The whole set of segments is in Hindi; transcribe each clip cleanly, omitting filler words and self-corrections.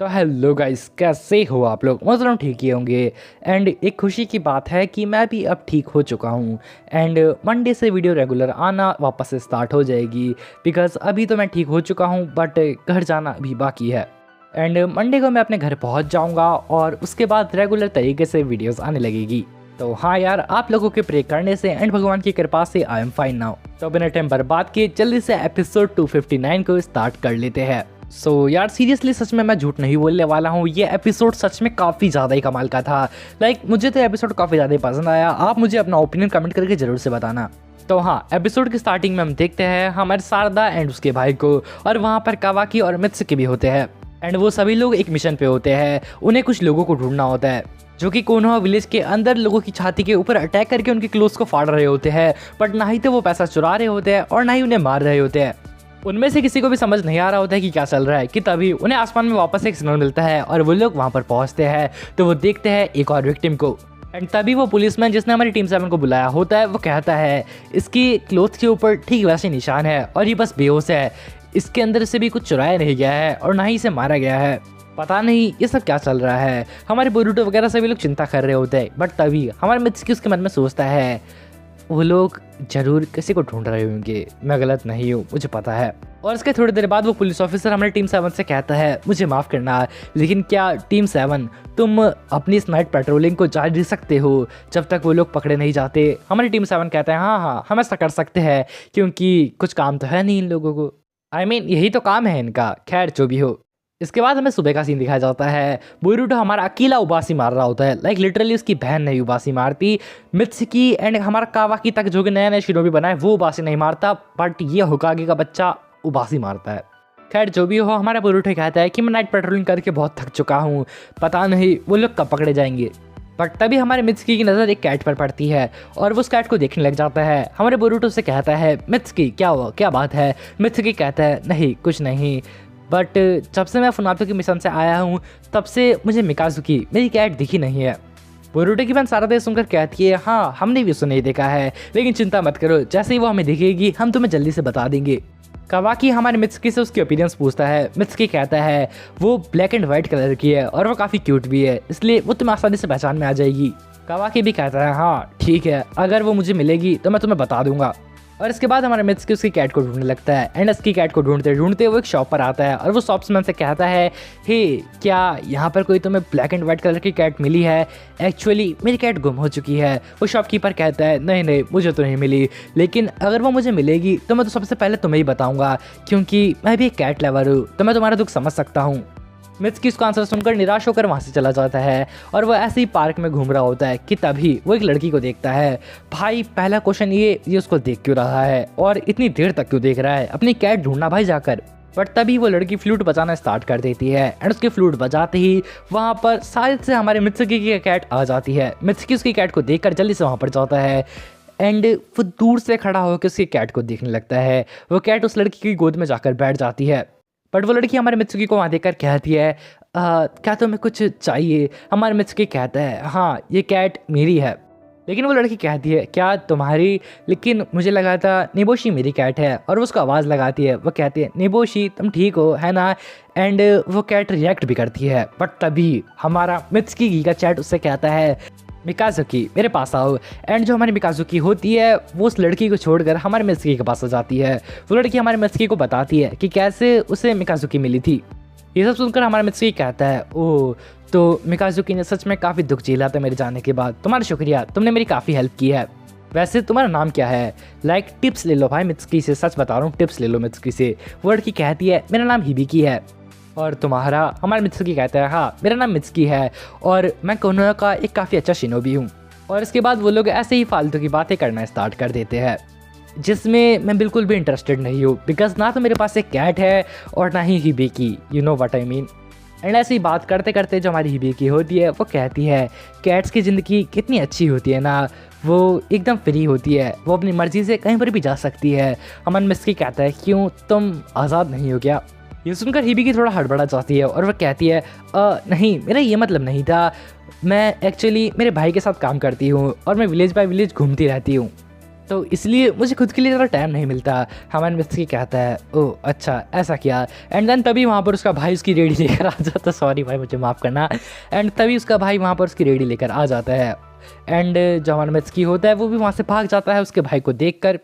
तो हेलो गाइस, कैसे हो आप लोग? मतलब ठीक ही होंगे। एंड एक खुशी की बात है कि मैं भी अब ठीक हो चुका हूँ। एंड मंडे से वीडियो रेगुलर आना वापस से स्टार्ट हो जाएगी। बिकॉज़ अभी तो मैं ठीक हो चुका हूँ, बट घर जाना अभी बाकी है। एंड मंडे को मैं अपने घर पहुँच जाऊँगा और उसके बाद रेगुलर तरीके से वीडियोज़ आने लगेगी। तो हाँ यार, आप लोगों के प्रे करने से एंड भगवान की कृपा से आई एम फाइन नाउ। तो बिना टाइम बर्बाद किए जल्दी से एपिसोड 259 को स्टार्ट कर लेते हैं। यार सीरियसली, सच में मैं झूठ नहीं बोलने वाला हूँ। ये एपिसोड सच में काफ़ी ज़्यादा ही कमाल का था। मुझे तो एपिसोड काफ़ी ज़्यादा ही पसंद आया। आप मुझे अपना ओपिनियन कमेंट करके ज़रूर से बताना। तो हाँ, एपिसोड की स्टार्टिंग में हम देखते हैं हमारे शारदा एंड उसके भाई को, और वहाँ पर कावाकी और मित्सुकी भी होते हैं। एंड वो सभी लोग एक मिशन पे होते हैं। उन्हें कुछ लोगों को ढूंढना होता है जो कि कोनोहा विलेज के अंदर लोगों की छाती के ऊपर अटैक करके उनके क्लोथ्स को फाड़ रहे होते हैं। बट ना ही तो वो पैसा चुरा रहे होते हैं और ना ही उन्हें मार रहे होते हैं। उनमें से किसी को भी समझ नहीं आ रहा होता है कि क्या चल रहा है कि तभी उन्हें आसमान में वापस एक सिग्नल मिलता है और वो लोग वहाँ पर पहुँचते हैं। तो वो देखते हैं एक और विक्टिम को। एंड तभी वो पुलिसमैन जिसने हमारी टीम 7 को बुलाया होता है वो कहता है इसकी क्लोथ के ऊपर ठीक वैसे निशान है और ये बस बेहोश है। इसके अंदर से भी कुछ चुराया नहीं गया है और ना ही इसे मारा गया है। पता नहीं ये सब क्या चल रहा है। हमारे बोरूटो वगैरह सभी लोग चिंता कर रहे होते हैं। बट तभी हमारे मित्सुकी उसके मन में सोचता है वो लोग जरूर किसी को ढूंढ रहे होंगे, मैं गलत नहीं हूँ, मुझे पता है। और इसके थोड़ी देर बाद वो पुलिस ऑफिसर हमारे टीम 7 से कहता है मुझे माफ़ करना, लेकिन क्या टीम 7 तुम अपनी इस नाइट पेट्रोलिंग को जारी रख सकते हो जब तक वो लोग पकड़े नहीं जाते? हमारी टीम 7 कहता है हाँ हाँ, हम ऐसा कर सकते हैं, क्योंकि कुछ काम तो है नहीं इन लोगों को। यही तो काम है इनका। खैर जो भी हो। इसके बाद हमें सुबह का सीन दिखाया जाता है। बोरूटो हमारा अकेला उबासी मार रहा होता है। लिटरली उसकी बहन नहीं उबासी मारती। मित्सुकी एंड हमारा कावाकी तक जो कि नया नया शिनोबी बनाए वो उबासी नहीं मारता, बट ये होकागे का बच्चा उबासी मारता है। खैर जो भी हो, हमारा बोरूटो कहता है कि मैं नाइट पेट्रोलिंग करके बहुत थक चुका हूँ, पता नहीं वो लोग कब पकड़े जाएंगे। बट तभी हमारे मित्सुकी की नज़र एक कैट पर पड़ती है और वो उस कैट को देखने लग जाता है। हमारे बोरूटो से कहता है मित्सुकी क्या हुआ, क्या बात है? मित्सुकी कहता है नहीं कुछ नहीं, बट जब से मैं फुनातो के मिशन से आया हूँ तब से मुझे मिकाजुकी मेरी कैट दिखी नहीं है। बोरूटो की बहन सारा सुनकर कहती है हाँ हमने भी उसे नहीं देखा है, लेकिन चिंता मत करो, जैसे ही वो हमें दिखेगी हम तुम्हें जल्दी से बता देंगे। कावाकी हमारे मित्सुकी से उसकी ओपिनियंस पूछता है। मित्सुकी कहता है वो ब्लैक एंड वाइट कलर की है और वो काफ़ी क्यूट भी है, इसलिए वो तुम्हें आसानी से पहचान में आ जाएगी। कावाकी भी कहता है हाँ ठीक है, अगर वो मुझे मिलेगी तो मैं तुम्हें बता दूंगा। और इसके बाद हमारे मित्सुकी उसकी कैट को ढूंढने लगता है। एंड उसकी कैट को ढूंढते ढूंढते वो एक शॉप पर आता है और वो शॉप्समैन से कहता है हे क्या यहाँ पर कोई तुम्हें ब्लैक एंड वाइट कलर की कैट मिली है? एक्चुअली मेरी कैट गुम हो चुकी है। वो शॉपकीपर कहता है नहीं नहीं मुझे तो नहीं मिली, लेकिन अगर वो मुझे मिलेगी तो मैं तो सबसे पहले तुम्हें ही बताऊँगा, क्योंकि मैं भी एक कैट लवर हूँ, तो मैं तुम्हारा दुख समझ सकता हूँ। मित्सुकी इसका आंसर सुनकर निराश होकर वहाँ से चला जाता है और वो ऐसे ही पार्क में घूम रहा होता है कि तभी वो एक लड़की को देखता है। भाई पहला क्वेश्चन ये उसको देख क्यों रहा है और इतनी देर तक क्यों देख रहा है? अपनी कैट ढूंढना भाई जाकर। बट तभी वो लड़की फ्लूट बजाना स्टार्ट कर देती है एंड उसकी फ्लूट बजाते ही वहाँ पर शायद से हमारे मित्सुकी की कैट आ जाती है। मित्सुकी उसकी कैट को देखकर जल्दी से वहाँ पर जाता है एंड वो दूर से खड़ा होकर उसकी कैट को देखने लगता है। वो कैट उस लड़की की गोद में जाकर बैठ जाती है। बट वो लड़की हमारे मित्सुकी को वहाँ देखकर कहती है क्या तुम्हें कुछ चाहिए? हमारे मित्सुकी कहता है हाँ ये कैट मेरी है। लेकिन वो लड़की कहती है क्या तुम्हारी? लेकिन मुझे लगा था निबोशी मेरी कैट है। और वो उसको आवाज़ लगाती है। वो कहती है निबोशी तुम ठीक हो है ना? एंड वो कैट रिएक्ट भी करती है। बट तभी हमारा मित्सुकी का चैट उससे कहता है मिकाजुकी मेरे पास आओ। एंड जो हमारी मिकाजुकी होती है वो उस लड़की को छोड़कर हमारे मित्सुकी के पास आ जाती है। वो लड़की हमारे मित्सुकी को बताती है कि कैसे उसे मिकाजुकी मिली थी। ये सब सुनकर हमारा मित्सुकी कहता है ओह तो मिकाजुकी ने सच में काफ़ी दुख झेला था मेरे जाने के बाद। तुम्हारा शुक्रिया, तुमने मेरी काफ़ी हेल्प की है। वैसे तुम्हारा नाम क्या है? टिप्स ले लो भाई मित्सुकी से, सच बता रहा हूँ, टिप्स ले लो मित्सुकी से। वो लड़की कहती है मेरा नाम हिबिकी है। और तुम्हारा? हमारा मित्सुकी कहता है हाँ मेरा नाम मित्सुकी है और मैं कोनोहा का एक काफ़ी अच्छा शिनोबी हूँ। और इसके बाद वो लोग ऐसे ही फालतू की बातें करना स्टार्ट कर देते हैं जिसमें मैं बिल्कुल भी इंटरेस्टेड नहीं हूँ। बिकॉज ना तो मेरे पास एक कैट है और ना ही Hibiki, you know what I mean. And ऐसी बात करते करते जो हमारी हिबिकी होती है वो कहती है कैट्स की ज़िंदगी कितनी अच्छी होती है ना, वो एकदम फ्री होती है, वो अपनी मर्ज़ी से कहीं पर भी जा सकती है। हमारा मित्सुकी कहता है क्यों तुम आज़ाद नहीं हो क्या? ये सुनकर हिबिकी थोड़ा हड़बड़ा जाती है और वह कहती है नहीं मेरा ये मतलब नहीं था, मैं एक्चुअली मेरे भाई के साथ काम करती हूँ और मैं विलेज बाय विलेज घूमती रहती हूँ। तो इसलिए मुझे खुद के लिए ज़रा टाइम नहीं मिलता। हमारे मित्सकी कहता है ओह अच्छा ऐसा क्या। एंड देन तभी वहाँ पर उसका भाई उसकी रेडी लेकर आ जाता, सॉरी भाई मुझे माफ़ करना। एंड तभी उसका भाई वहाँ पर उसकी रेडी लेकर आ जाता है। एंड जो हमारा मित्सकी होता है वो भी वहाँ से भाग जाता है उसके भाई को देखकर।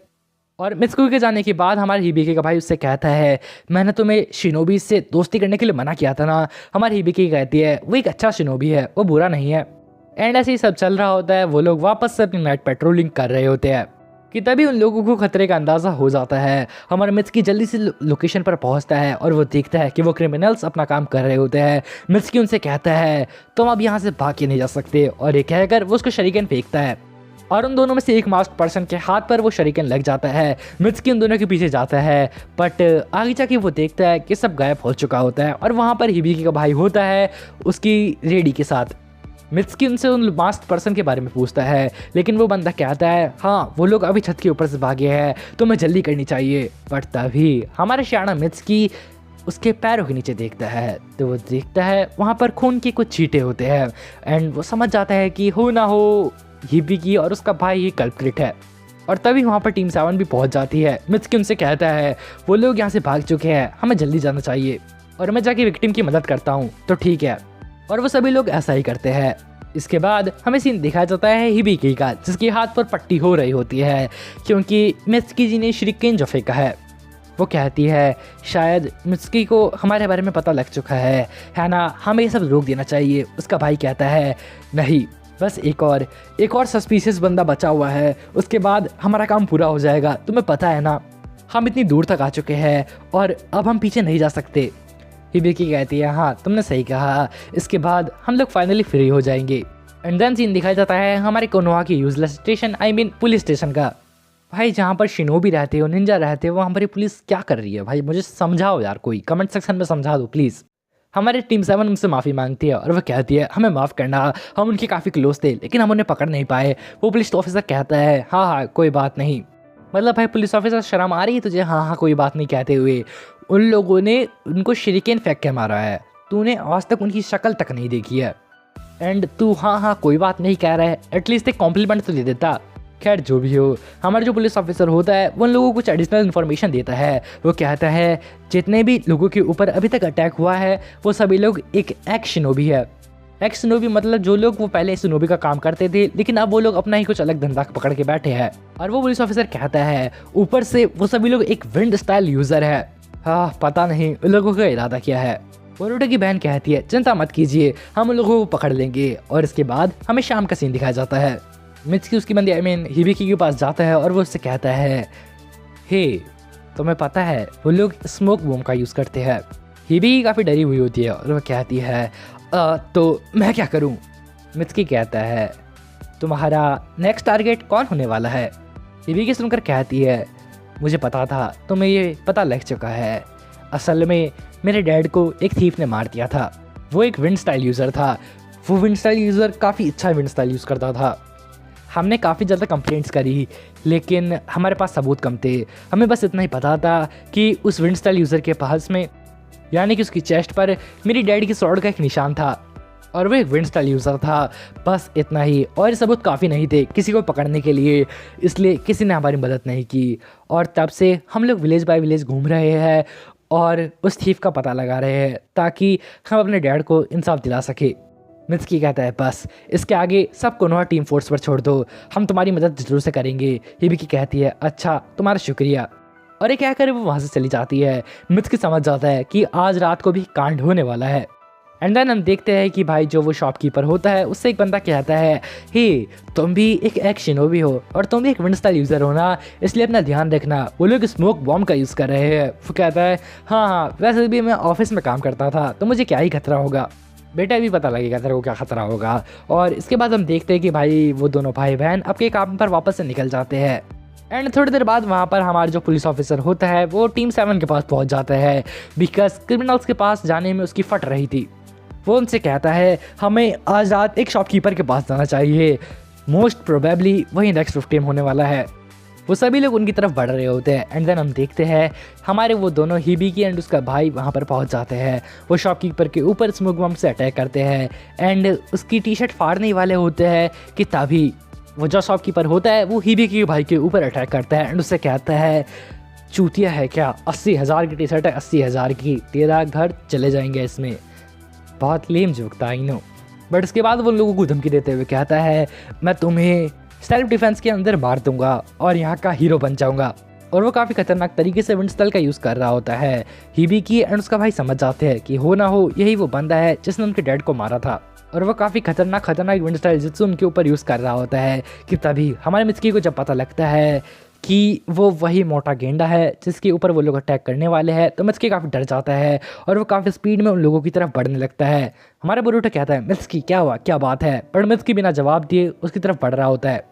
और मित्सुकी के जाने के बाद हमारे हिबिकी का भाई उससे कहता है मैंने तुम्हें शिनोबी से दोस्ती करने के लिए मना किया था ना। हमारी हिबिकी कहती है वो एक अच्छा शिनोबी है, वो बुरा नहीं है। एंड ऐसे ही सब चल रहा होता है, वो लोग वापस से अपनी नाइट पेट्रोलिंग कर रहे होते हैं कि तभी उन लोगों को खतरे का अंदाज़ा हो जाता है। हमारा मित्सकी जल्दी से लोकेशन पर पहुंचता है और वो देखता है कि वो क्रिमिनल्स अपना काम कर रहे होते हैं। मित्सकी उनसे कहता है तुम अब यहाँ से भाग के नहीं जा सकते, और ये कहकर वो उसको शरीकन फेंकता है और उन दोनों में से एक मास्क पर्सन के हाथ पर वो शरीकन लग जाता है। मित्सकी उन दोनों के पीछे जाता है, बट आगे जाके वो देखता है कि सब गायब हो चुका होता है और वहाँ पर हिबिकी का भाई होता है उसकी रेडी के साथ। मित्सकी उनसे उन मास्क पर्सन के बारे में पूछता है, लेकिन वो बंदा कहता है हाँ वो लोग अभी छत के ऊपर से भागे हैं, तुम्हें जल्दी करनी चाहिए। बट तभी हमारे शाना मित्सकी उसके पैरों के नीचे देखता है, तो वो देखता है वहाँ पर खून के कुछ छींटे होते हैं। एंड वो समझ जाता है कि हो ना हो हिबिकी और उसका भाई ही कल्प्रिट है। और तभी वहाँ पर टीम 7 भी पहुँच जाती है। मित्सकी उनसे कहता है वो लोग यहाँ से भाग चुके हैं, हमें जल्दी जाना चाहिए और मैं जाके विक्टिम की मदद करता हूँ। तो ठीक है, और वो सभी लोग ऐसा ही करते हैं। इसके बाद हमें सीन दिखाया जाता है हिबिकी का, जिसके हाथ पर पट्टी हो रही होती है क्योंकि मित्सकी जी ने शरीकेन जो फेंका है। वो कहती है शायद मित्सकी को हमारे बारे में पता लग चुका है ना, हमें ये सब रोक देना चाहिए। उसका भाई कहता है नहीं, बस एक और सस्पिशियस बंदा बचा हुआ है, उसके बाद हमारा काम पूरा हो जाएगा। तुम्हें पता है ना हम इतनी दूर तक आ चुके हैं और अब हम पीछे नहीं जा सकते। हिबिकी कहती है हाँ तुमने सही कहा, इसके बाद हम लोग फाइनली फ्री हो जाएंगे। एंड देन सीन दिखाया जाता है हमारे कोनोहा की useless station, I mean police station का। भाई जहाँ पर शिनोबी रहते हो, निंजा रहते हो, वहाँ पर पुलिस क्या कर रही है भाई, मुझे समझाओ यार, कोई कमेंट सेक्शन में समझा दो प्लीज़। हमारे टीम 7 उनसे माफ़ी मांगती है और वह कहती है हमें माफ़ करना, हम उनके काफ़ी क्लोज थे लेकिन हम उन्हें पकड़ नहीं पाए। वो पुलिस ऑफिसर कहता है हाँ कोई बात नहीं। मतलब भाई पुलिस ऑफिसर शर्म आ रही है तुझे, हाँ कोई बात नहीं कहते हुए। उन लोगों ने उनको शरीकेन फेंक के मारा है, तूने आज तक उनकी शक्ल तक नहीं देखी है, एंड तू हाँ कोई बात नहीं कह रहा है, एटलीस्ट एक कॉम्प्लीमेंट तो दे देता। खैर जो भी हो, हमारा जो पुलिस ऑफिसर होता है वो उन लोगों को कुछ एडिशनल इन्फॉर्मेशन देता है। वो कहता है जितने भी लोगों के ऊपर अभी तक अटैक हुआ है वो सभी लोग एक एक्स शिनोबी है। एक्स शिनोबी मतलब जो लोग वो पहले शिनोबी का काम करते थे लेकिन अब वो लोग अपना ही कुछ अलग धंधा पकड़ के बैठे हैं। और वो पुलिस ऑफिसर कहता है ऊपर से वो सभी लोग एक विंड स्टाइल यूज़र है। हाँ पता नहीं उन लोगों का इरादा क्या है। बोरुटो की बहन कहती है चिंता मत कीजिए, हम उन लोगों को पकड़ लेंगे। और इसके बाद हमें शाम का सीन दिखाया जाता है। मित्सकी उसकी बंदी आई मीन हिबिकी के पास जाता है और वो उससे कहता है हे तुम्हें पता है वो लोग स्मोक बम का यूज़ करते हैं। हिबिकी काफ़ी डरी हुई होती है और वह कहती है तो मैं क्या करूं। मित्सकी कहता है तुम्हारा नेक्स्ट टारगेट कौन होने वाला है। हिबिकी सुनकर कहती है मुझे पता था, तुम्हें ये पता लग चुका है। असल में मेरे डैड को एक थीफ ने मार दिया था। वो एक विंड स्टाइल यूज़र था। वो विंड स्टाइल यूज़र काफ़ी अच्छा विंड स्टाइल यूज़ करता था। हमने काफ़ी ज़्यादा कंप्लेंट्स करी लेकिन हमारे पास सबूत कम थे। हमें बस इतना ही पता था कि उस विंड स्टाइल यूज़र के पास में यानी कि उसकी चेस्ट पर मेरी डैडी की स्वॉर्ड का एक निशान था और वो एक विंड स्टाइल यूज़र था, बस इतना ही। और सबूत काफ़ी नहीं थे किसी को पकड़ने के लिए, इसलिए किसी ने हमारी मदद नहीं की। और तब से हम लोग विलेज बाय विलेज घूम रहे हैं और उस थीफ का पता लगा रहे हैं ताकि हम अपने डैड को इंसाफ दिला सके। मित्सकी कहता है बस इसके आगे सब कोनोहा टीम फोर्स पर छोड़ दो, हम तुम्हारी मदद जरूर से करेंगे। हिबिकी कहती है अच्छा तुम्हारा शुक्रिया, और ये कहकर वो वहाँ से चली जाती है। मित्सकी समझ जाता है कि आज रात को भी कांड होने वाला है। एंड देन हम देखते हैं कि भाई जो वो शॉपकीपर होता है उससे एक बंदा कहता है हे तुम भी एक एक्स शिनोबी हो और तुम भी एक विंड स्टाइल यूज़र हो ना, इसलिए अपना ध्यान रखना, वो लोग स्मोक बॉम्ब का यूज़ कर रहे हैं। वो कहता है हाँ वैसे भी मैं ऑफिस में काम करता था तो मुझे क्या ही खतरा होगा, बेटा भी पता लगेगा तेरे को क्या खतरा होगा। और इसके बाद हम देखते हैं कि भाई वो दोनों भाई बहन अपने काम पर वापस से निकल जाते हैं। एंड थोड़ी देर बाद वहाँ पर हमारा जो पुलिस ऑफिसर होता है वो टीम 7 के पास पहुँच जाता है बिकॉज क्रिमिनल्स के पास जाने में उसकी फट रही थी। वो उनसे कहता है हमें आज रात एक शॉपकीपर के पास जाना चाहिए, मोस्ट प्रोबेबली वही नेक्स्ट विक्टिम होने वाला है। वो सभी लोग उनकी तरफ बढ़ रहे होते हैं। एंड देन हम देखते हैं हमारे वो दोनों हिबिकी एंड उसका भाई वहाँ पर पहुँच जाते हैं। वो शॉपकीपर के ऊपर स्मोक बम से अटैक करते हैं एंड उसकी टी शर्ट फाड़ने वाले होते हैं कि तभी वो जो शॉपकीपर होता है वो हिबिकी के भाई के ऊपर अटैक करता है एंड उससे कहता है चूतिया है क्या, 80,000 की टी शर्ट है, 80,000 की, तेरा घर चले जाएंगे इसमें। बहुत लेम जोक था, आई नो। बट इसके बाद वो लोगों को धमकी देते हुए कहता है मैं तुम्हें सेल्फ डिफेंस के अंदर मार दूंगा और यहाँ का हीरो बन जाऊंगा। और वो काफ़ी खतरनाक तरीके से विंडस्टल का यूज़ कर रहा होता है। हिबिकी एंड उसका भाई समझ जाते हैं कि हो ना हो यही वो बंदा है जिसने उनके डैड को मारा था। और वो काफ़ी खतरनाक विंडस्टाइल जित्सु उनके ऊपर यूज़ कर रहा होता है कि तभी हमारे मित्सुकी को जब पता लगता है कि वो वही मोटा गेंडा है जिसके ऊपर वो लोग अटैक करने वाले हैं, तो मित्सुकी काफ़ी डर जाता है और वो काफ़ी स्पीड में उन लोगों की तरफ बढ़ने लगता है। हमारा बोरुतो कहता है मित्सुकी क्या हुआ, क्या बात है, पर मित्सुकी बिना जवाब दिए उसकी तरफ बढ़ रहा होता है।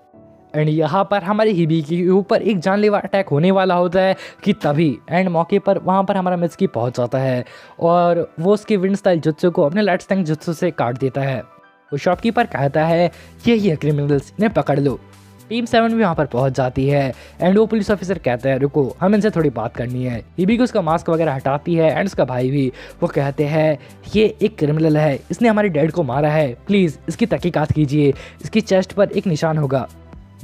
एंड यहाँ पर हमारी हिबिकी के ऊपर एक जानलेवा अटैक होने वाला होता है कि तभी एंड मौके पर वहाँ पर हमारा मित्सुकी पहुँच जाता है और वो उसके विंड स्टाइल जुत्सु को अपने लाइट स्टैंग जुत्सु से काट देता है। वो शॉपकीपर कहता है ये क्रिमिनल्स, इन्हें पकड़ लो। टीम 7 भी वहाँ पर पहुँच जाती है एंड वो पुलिस ऑफिसर कहता है रुको, हम इनसे थोड़ी बात करनी है। हिबिकी उसका मास्क वगैरह हटाती है एंड उसका भाई भी। वो कहते हैं ये एक क्रिमिनल है, इसने हमारे डैड को मारा है, प्लीज़ इसकी तहकीकात कीजिए, इसकी चेस्ट पर एक निशान होगा।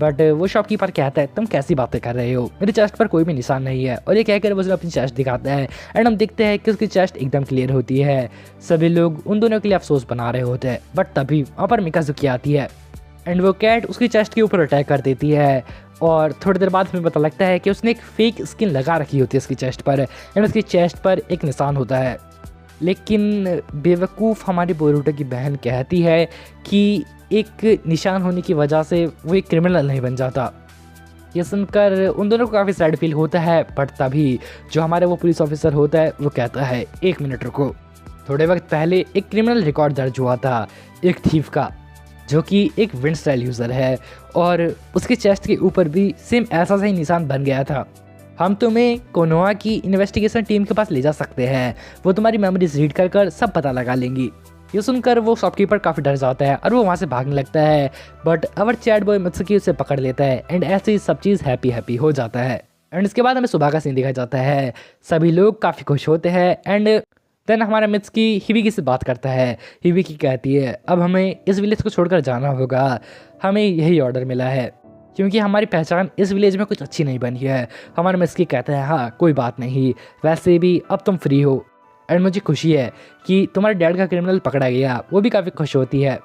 बट वो शॉपकीपर कहता है तुम कैसी बातें कर रहे हो, मेरी चेस्ट पर कोई भी निशान नहीं है। और ये कहकर वो अपनी चेस्ट दिखाता है एंड हम देखते हैं कि उसकी चेस्ट एकदम क्लियर होती है। सभी लोग उन दोनों के लिए अफसोस बना रहे होते हैं, बट तभी वहाँ पर मिकाजुकी आती है एंड वो कैट उसकी चेस्ट के ऊपर अटैक कर देती है। और थोड़ी देर बाद हमें पता लगता है कि उसने एक फेक स्किन लगा रखी होती है उसकी चेस्ट पर एंड उसकी चेस्ट पर एक निशान होता है। लेकिन बेवकूफ़ हमारी बोरुतो की बहन कहती है कि एक निशान होने की वजह से वो एक क्रिमिनल नहीं बन जाता। ये सुनकर उन दोनों को काफ़ी सैड फील होता है, बट तभी जो हमारे वो पुलिस ऑफिसर होता है वो कहता है 1 मिनट रुको। थोड़े वक्त पहले एक क्रिमिनल रिकॉर्ड दर्ज हुआ था एक थीफ का, जो कि एक विंड स्टाइल यूज़र है और उसके चेस्ट के ऊपर भी सेम ऐसा ही निशान बन गया था। हम तुम्हें कोनोहा की इन्वेस्टिगेशन टीम के पास ले जा सकते हैं, वो तुम्हारी मेमोरीज रीड कर कर सब पता लगा लेंगी। ये सुनकर वो शॉपकीपर काफ़ी डर जाता है और वो वहाँ से भागने लगता है, बट अवर चैट बॉय मित्सुकी उसे पकड़ लेता है एंड ऐसे ही सब चीज़ हैप्पी हो जाता है। एंड इसके बाद हमें सुबह का सीन दिखाया जाता है, सभी लोग काफ़ी खुश होते हैं एंड देन हमारा मित्सुकी हिबिकी से बात करता है। हिबिकी कहती है अब हमें इस विलेज को छोड़कर जाना होगा, हमें यही ऑर्डर मिला है क्योंकि हमारी पहचान इस विलेज में कुछ अच्छी नहीं बनी है। हमारा मित्सुकी कहता है हाँ कोई बात नहीं, वैसे भी अब तुम फ्री हो एंड मुझे खुशी है कि तुम्हारे डैड का क्रिमिनल पकड़ा गया। वो भी काफ़ी खुश होती है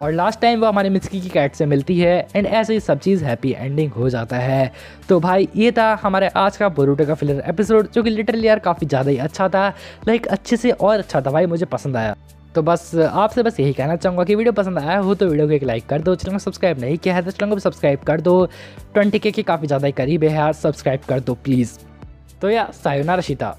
और लास्ट टाइम वो हमारे मित्सुकी की कैट से मिलती है एंड ऐसे ही सब चीज़ हैप्पी एंडिंग हो जाता है। तो भाई ये था हमारे आज का बोरुतो का फिलर एपिसोड, जो कि लिटरली यार काफ़ी ज़्यादा ही अच्छा था, लाइक अच्छे से और अच्छा था भाई, मुझे पसंद आया। तो बस आपसे बस यही कहना चाहूँगा कि वीडियो पसंद आया हो तो वीडियो को एक लाइक कर दो, चैनल को सब्सक्राइब नहीं किया है तो चैनल को सब्सक्राइब कर दो। 20K के काफ़ी ज़्यादा ही करीब है यार, सब्सक्राइब कर दो प्लीज़। तो यार सायोनारा शिता।